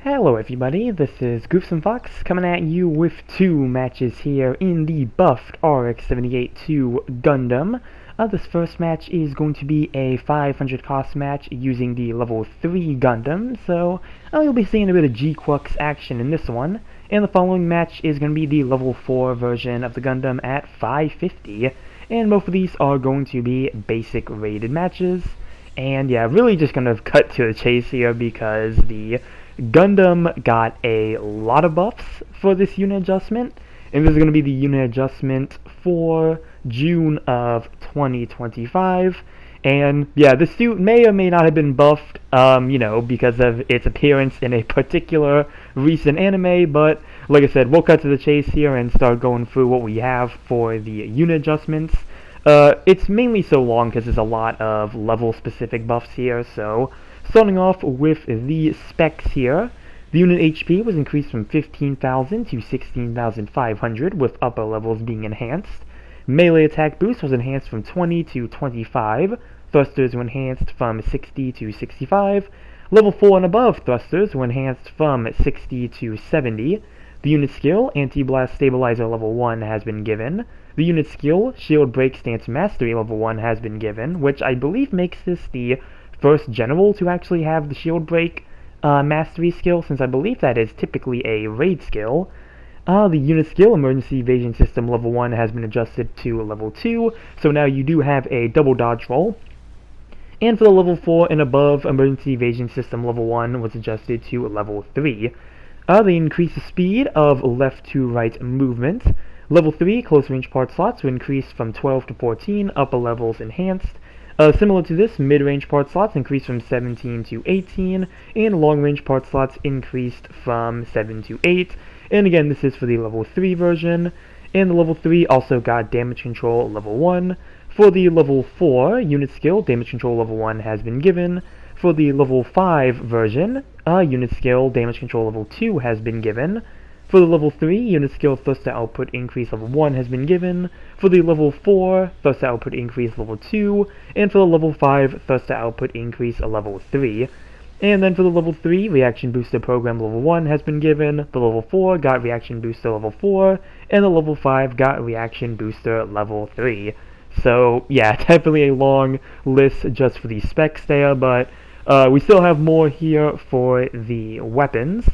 Hello everybody, this is GQuuuuuuX coming at you with two matches here in the buffed RX-78-2 Gundam. This first match is going to be a 500 cost match using the level 3 Gundam, so you'll be seeing a bit of GQuuuuuX action in this one. And the following match is going to be the level 4 version of the Gundam at 550, and both of these are going to be basic rated matches. And yeah, really just going to cut to the chase here because the Gundam got a lot of buffs for this unit adjustment, and this is going to be the unit adjustment for June of 2025. And yeah, the suit may or may not have been buffed, because of its appearance in a particular recent anime, but like I said, we'll cut to the chase here and start going through what we have for the unit adjustments. It's mainly so long because there's a lot of level-specific buffs here, so starting off with the specs here, the unit HP was increased from 15,000 to 16,500, with upper levels being enhanced. Melee attack boost was enhanced from 20 to 25. Thrusters were enhanced from 60 to 65. Level 4 and above thrusters were enhanced from 60 to 70. The unit skill, Anti-Blast Stabilizer level 1, has been given. The unit skill, Shield Break Stance Mastery level 1, has been given, which I believe makes this the first general to actually have the Shield Break Mastery skill, since I believe that is typically a raid skill. The unit skill, Emergency Evasion System level 1, has been adjusted to level 2, so now you do have a double dodge roll. And for the level 4 and above, Emergency Evasion System level 1 was adjusted to level 3. They increase the speed of left to right movement. Level 3 close range part slots were increased from 12 to 14, upper levels enhanced. Similar to this, mid-range part slots increased from 17 to 18, and long-range part slots increased from 7 to 8. And again, this is for the level 3 version. And the level 3 also got damage control level 1. For the level 4 unit skill, damage control level 1 has been given. For the level 5 version, unit skill, damage control level 2 has been given. For the level 3, unit skill thruster output increase level 1 has been given. For the level 4, thruster output increase level 2. And for the level 5, thruster output increase level 3. And then for the level 3, reaction booster program level 1 has been given. The level 4 got reaction booster level 4. And the level 5 got reaction booster level 3. So yeah, definitely a long list just for the specs there, but we still have more here for the weapons.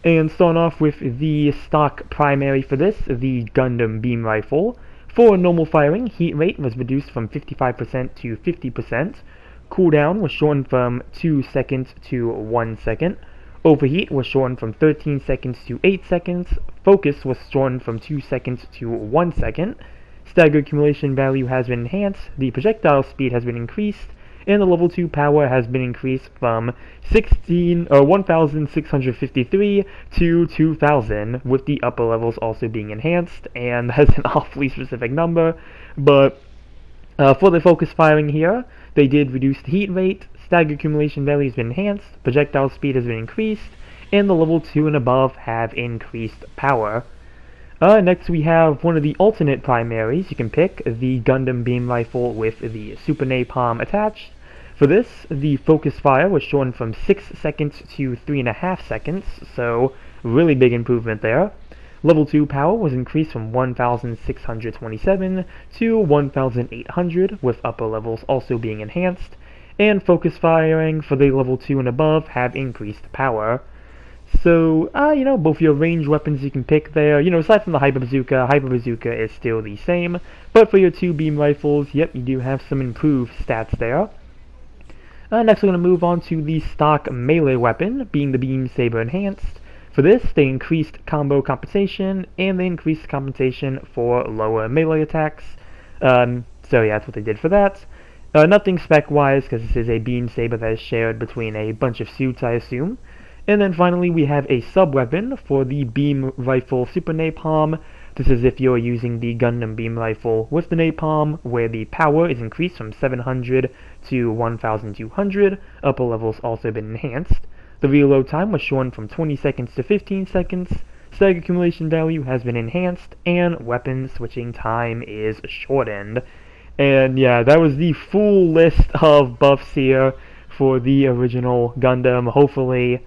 And starting off with the stock primary for this, the Gundam Beam Rifle. For normal firing, heat rate was reduced from 55% to 50%. Cooldown was shortened from 2 seconds to 1 second. Overheat was shortened from 13 seconds to 8 seconds. Focus was shortened from 2 seconds to 1 second. Stagger accumulation value has been enhanced. The projectile speed has been increased. And the level 2 power has been increased from 1,653 to 2,000, with the upper levels also being enhanced, and that's an awfully specific number. But for the focus firing here, they did reduce the heat rate, stagger accumulation value has been enhanced, projectile speed has been increased, and the level 2 and above have increased power. Next we have one of the alternate primaries you can pick, the Gundam Beam Rifle with the Super Napalm attached. For this, the focus fire was shortened from 6 seconds to 3.5 seconds, so really big improvement there. Level 2 power was increased from 1,627 to 1,800, with upper levels also being enhanced. And focus firing for the level 2 and above have increased power. So, both your range weapons you can pick there. Aside from the Hyper Bazooka is still the same. But for your two beam rifles, yep, you do have some improved stats there. Next we're going to move on to the stock melee weapon, being the Beam Saber Enhanced. For this, they increased combo compensation, and they increased compensation for lower melee attacks. So yeah, that's what they did for that. Nothing spec-wise, because this is a Beam Saber that is shared between a bunch of suits, I assume. And then finally we have a sub-weapon for the Beam Rifle Super Napalm. This is if you're using the Gundam Beam Rifle with the Napalm, where the power is increased from 700 to 1200. Upper levels also been enhanced. The reload time was shortened from 20 seconds to 15 seconds. Stagger accumulation value has been enhanced, and weapon switching time is shortened. And yeah, that was the full list of buffs here for the original Gundam. Hopefully,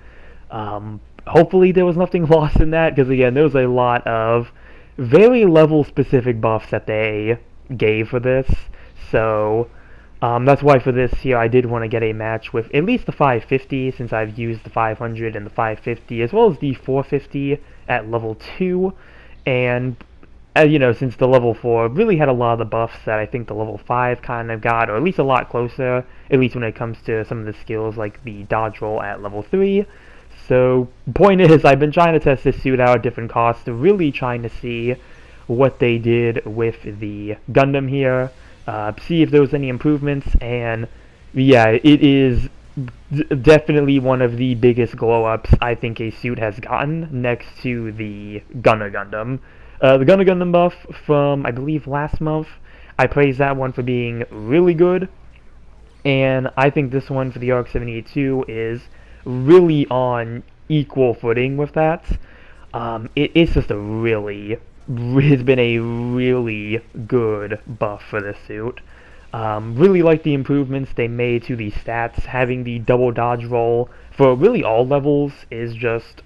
hopefully there was nothing lost in that, because again, there was a lot of very level specific buffs that they gave for this. So that's why for this here I did want to get a match with at least the 550, since I've used the 500 and the 550 as well as the 450 at level 2. And you know, since the level 4 really had a lot of the buffs that I think the level 5 kind of got, or at least a lot closer, at least when it comes to some of the skills like the dodge roll at level 3. So, point is, I've been trying to test this suit out at different costs, really trying to see what they did with the Gundam here, see if there was any improvements, and yeah, it is definitely one of the biggest glow-ups I think a suit has gotten, next to the Gunner Gundam. The Gunner Gundam buff from, I believe, last month, I praised that one for being really good, and I think this one for the RX-78-2 is really on equal footing with that. It's just it's been a really good buff for this suit. Really like the improvements they made to the stats. Having the double dodge roll for really all levels is just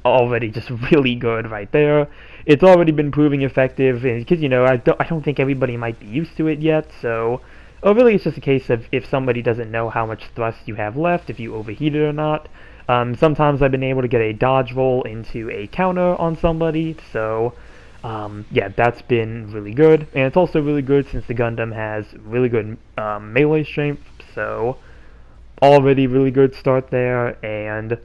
already just really good right there. It's already been proving effective, and because, you know, I don't think everybody might be used to it yet, so really it's just a case of if somebody doesn't know how much thrust you have left, if you overheat it or not. Sometimes I've been able to get a dodge roll into a counter on somebody, so yeah, that's been really good. And it's also really good since the Gundam has really good melee strength, so already really good start there. And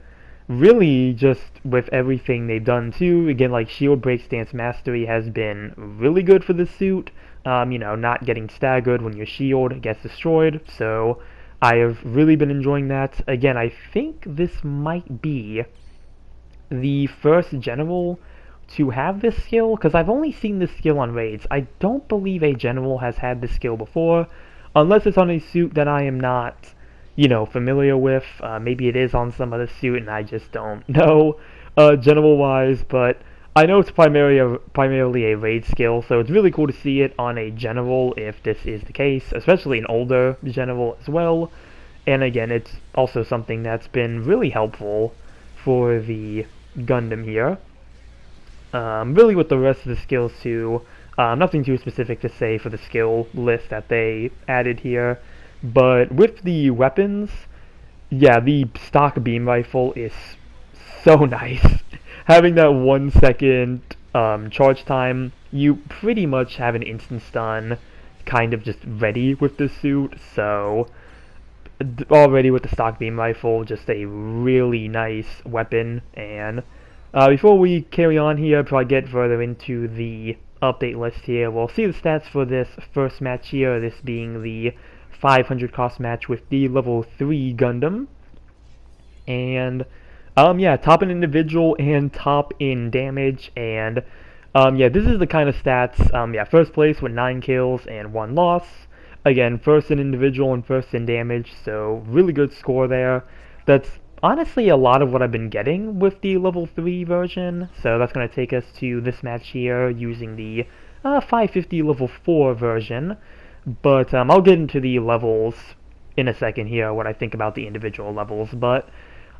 really just with everything they've done too, again, like shield break stance mastery has been really good for this suit. You know, not getting staggered when your shield gets destroyed, so I have really been enjoying that. Again, I think this might be the first general to have this skill, because I've only seen this skill on raids. I don't believe a general has had this skill before, unless it's on a suit that I am not, you know, familiar with. Maybe it is on some other suit and I just don't know general-wise, but I know it's primarily a raid skill, so it's really cool to see it on a general if this is the case, especially an older general as well. And again, it's also something that's been really helpful for the Gundam here. Really with the rest of the skills too, nothing too specific to say for the skill list that they added here, but with the weapons, yeah, the stock beam rifle is so nice. Having that 1 second charge time, you pretty much have an instant stun kind of just ready with the suit, so already with the stock beam rifle, just a really nice weapon. And before we carry on here, before I get further into the update list here, we'll see the stats for this first match here, this being the 500 cost match with the level 3 Gundam. And yeah, top in individual and top in damage, and yeah, this is the kind of stats. Yeah, first place with 9 kills and 1 loss. Again, first in individual and first in damage, so really good score there. That's honestly a lot of what I've been getting with the level 3 version, so that's going to take us to this match here using the 550 level 4 version. But I'll get into the levels in a second here, what I think about the individual levels, but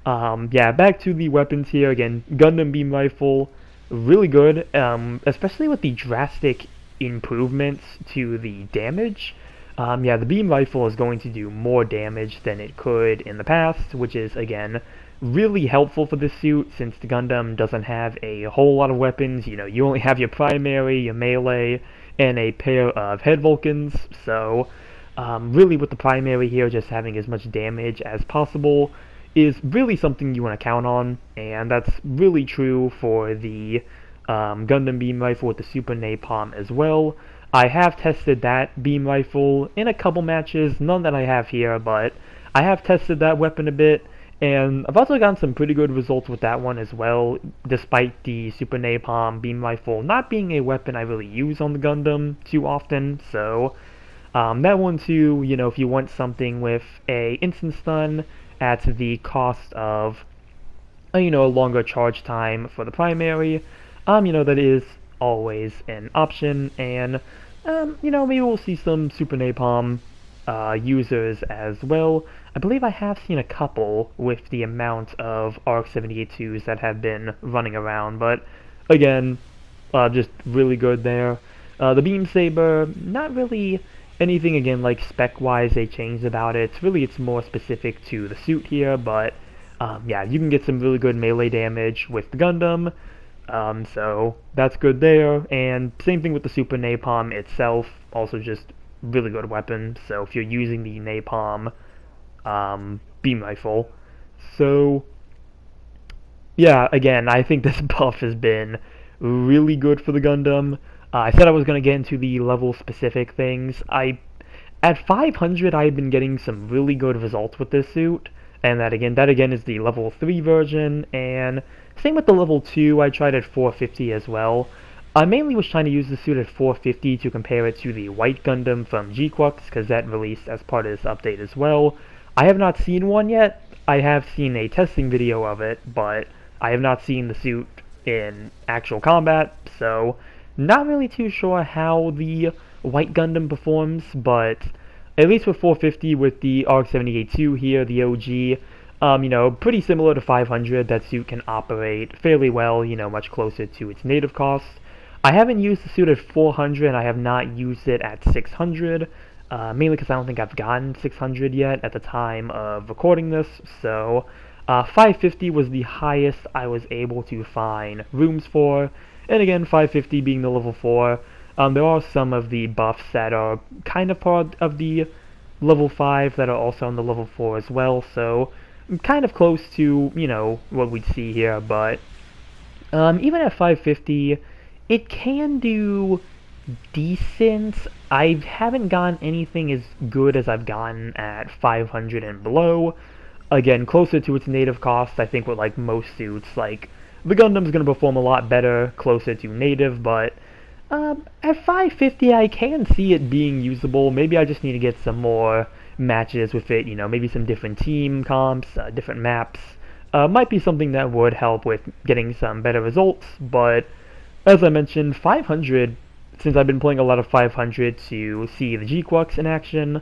yeah, back to the weapons here. Again, Gundam beam rifle, really good, especially with the drastic improvements to the damage. Yeah, the beam rifle is going to do more damage than it could in the past, which is, again, really helpful for this suit, since the Gundam doesn't have a whole lot of weapons. You know, you only have your primary, your melee, and a pair of head Vulcans, so really with the primary here, just having as much damage as possible is really something you want to count on, and that's really true for the Gundam beam rifle with the Super Napalm as well. I have tested that beam rifle in a couple matches, none that I have here, but I have tested that weapon a bit, and I've also gotten some pretty good results with that one as well, despite the Super Napalm beam rifle not being a weapon I really use on the Gundam too often. So that one too, you know, if you want something with a instant stun at the cost of, you know, a longer charge time for the primary, you know, that is always an option. And you know, maybe we'll see some Super Napalm users as well. I believe I have seen a couple with the amount of RX-78-2s that have been running around, but again, just really good there. The Beam Saber, not really anything again like spec-wise they changed about it. It's more specific to the suit here, but yeah, you can get some really good melee damage with the Gundam. So that's good there, and same thing with the Super Napalm itself, also just really good weapon, so if you're using the Napalm beam rifle. So yeah, again, I think this buff has been really good for the Gundam. I said I was going to get into the level specific things. At 500 I've been getting some really good results with this suit, and that again is the level 3 version, and same with the level 2, I tried at 450 as well. I mainly was trying to use the suit at 450 to compare it to the White Gundam from GQuuuuuuX, because that released as part of this update as well. I have not seen one yet. I have seen a testing video of it, but I have not seen the suit in actual combat, so not really too sure how the White Gundam performs, but at least with 450 with the RX-78-2 here, the OG, you know, pretty similar to 500, that suit can operate fairly well, you know, much closer to its native cost. I haven't used the suit at 400, and I have not used it at 600, mainly because I don't think I've gotten 600 yet at the time of recording this, so 550 was the highest I was able to find rooms for, and again, 550 being the level 4, there are some of the buffs that are kind of part of the level 5 that are also on the level 4 as well, so I'm kind of close to, you know, what we'd see here, but even at 550, it can do decent. I haven't gotten anything as good as I've gotten at 500 and below. Again, closer to its native cost, I think with like most suits, like the Gundam's going to perform a lot better closer to native, but at 550 I can see it being usable. Maybe I just need to get some more matches with it, you know, maybe some different team comps, different maps. Might be something that would help with getting some better results, but as I mentioned, 500, since I've been playing a lot of 500 to see the GQuuuuuuX in action,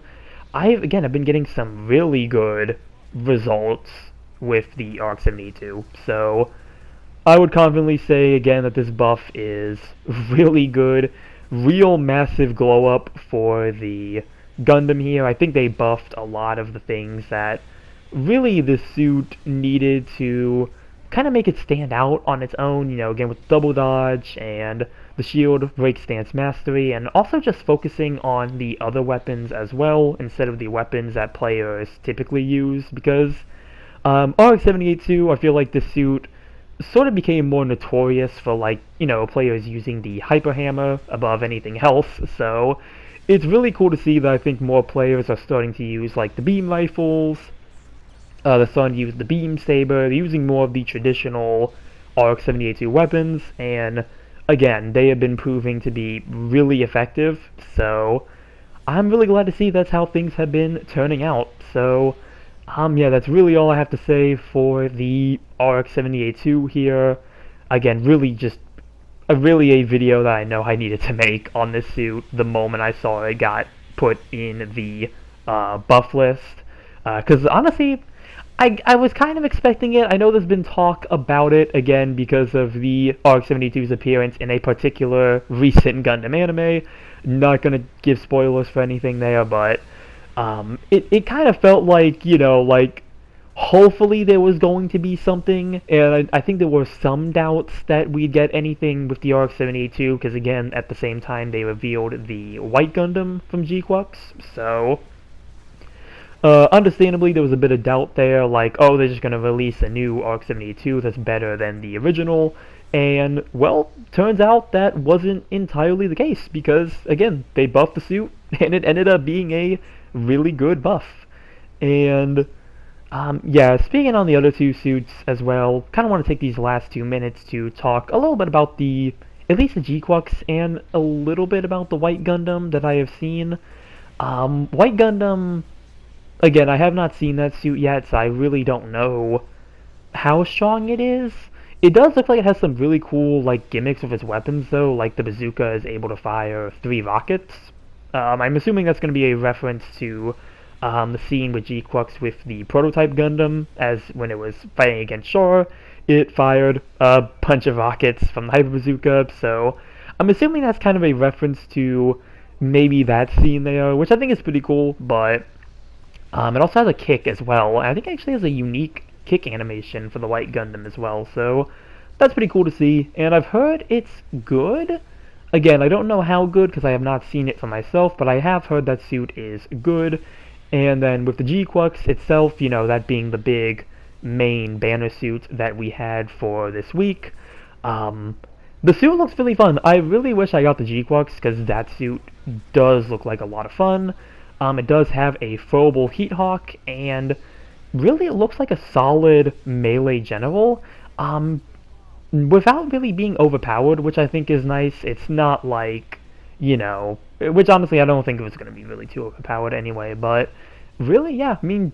I've been getting some really good results with the RX-78-2, so I would confidently say again that this buff is really good, real massive glow up for the Gundam here. I think they buffed a lot of the things that really the suit needed to kind of make it stand out on its own, you know, again with double dodge and the shield break stance mastery, and also just focusing on the other weapons as well instead of the weapons that players typically use, because RX-78-2, I feel like this suit sort of became more notorious for, like, you know, players using the Hyper Hammer above anything else, so it's really cool to see that I think more players are starting to use, like, the beam rifles, they're starting to use the Beam Saber, they're using more of the traditional RX-78-2 weapons, and again, they have been proving to be really effective, so I'm really glad to see that's how things have been turning out. So yeah, that's really all I have to say for the RX-78-2 here. Again, really just a video that I know I needed to make on this suit the moment I saw it got put in the buff list, because honestly, I was kind of expecting it. I know there's been talk about it, again, because of the RX-72's appearance in a particular recent Gundam anime. Not going to give spoilers for anything there, but it kind of felt like, you know, like, hopefully there was going to be something, and I think there were some doubts that we'd get anything with the RX-78-2, because again, at the same time, they revealed the White Gundam from GQuuuuuuX, so understandably, there was a bit of doubt there, like, oh, they're just going to release a new RX-78-2 that's better than the original, and, well, turns out that wasn't entirely the case, because, again, they buffed the suit, and it ended up being a really good buff. And, yeah, speaking on the other two suits as well, kind of want to take these last 2 minutes to talk a little bit about at least the GQuuuuuuX, and a little bit about the White Gundam that I have seen. White Gundam, again, I have not seen that suit yet, so I really don't know how strong it is. It does look like it has some really cool, like, gimmicks with its weapons, though, like the bazooka is able to fire 3 rockets. I'm assuming that's going to be a reference to the scene with GQuuuuuX with the prototype Gundam, as when it was fighting against Shore, it fired a bunch of rockets from the Hyper Bazooka, so I'm assuming that's kind of a reference to maybe that scene there, which I think is pretty cool, but it also has a kick as well, and I think it actually has a unique kick animation for the White Gundam as well, so that's pretty cool to see, and I've heard it's good. Again, I don't know how good because I have not seen it for myself, but I have heard that suit is good. And then with the GQuuuuuX itself, you know, that being the big main banner suit that we had for this week, the suit looks really fun. I really wish I got the GQuuuuuX because that suit does look like a lot of fun. It does have a throwable heat hawk, and really it looks like a solid melee general. Without really being overpowered, which I think is nice. It's not like, you know, which honestly I don't think it was going to be really too overpowered anyway, but really, yeah, I mean,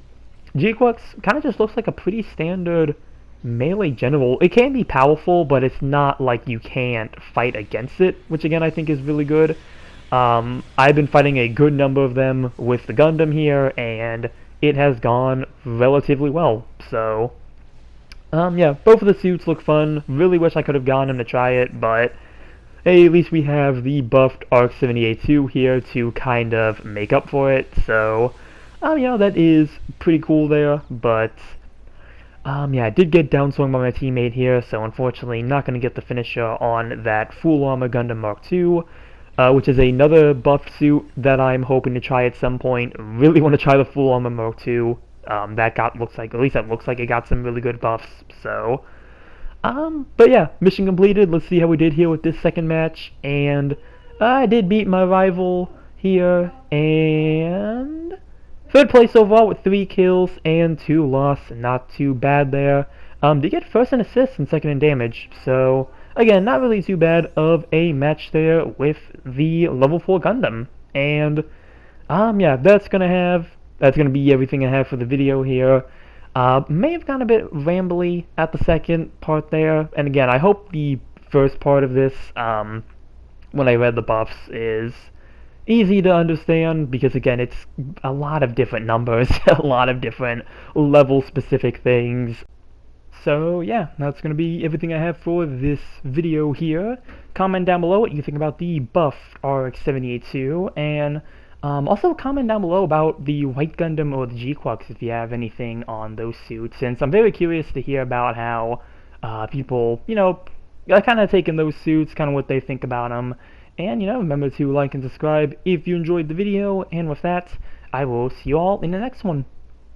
GQuuuuuX kind of just looks like a pretty standard melee general. It can be powerful, but it's not like you can't fight against it, which again I think is really good. I've been fighting a good number of them with the Gundam here, and it has gone relatively well, so yeah, both of the suits look fun. Really wish I could have gotten him to try it, but hey, at least we have the buffed RX-78-2 here to kind of make up for it. So, you know, that is pretty cool there. But, yeah, I did get downswung by my teammate here, so unfortunately not going to get the finisher on that Full Armor Gundam Mark II, which is another buffed suit that I'm hoping to try at some point. Really want to try the Full Armor Mark II. That looks like it got some really good buffs, so, but yeah, mission completed. Let's see how we did here with this second match, and I did beat my rival here, and third place overall with 3 kills and 2 losses, not too bad there. Did get first in assists and second in damage, so, again, not really too bad of a match there with the level 4 Gundam, and, yeah, that's gonna be everything I have for the video here. May have gone a bit rambly at the second part there, and again, I hope the first part of this, when I read the buffs, is easy to understand, because again, it's a lot of different numbers, a lot of different level-specific things. So yeah, that's going to be everything I have for this video here. Comment down below what you think about the buffed RX-78-2, and also comment down below about the White Gundam or the GQuuuuuX if you have anything on those suits, since I'm very curious to hear about how people, you know, are kind of taking those suits, kind of what they think about them. And, you know, remember to like and subscribe if you enjoyed the video, and with that, I will see you all in the next one.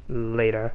Later.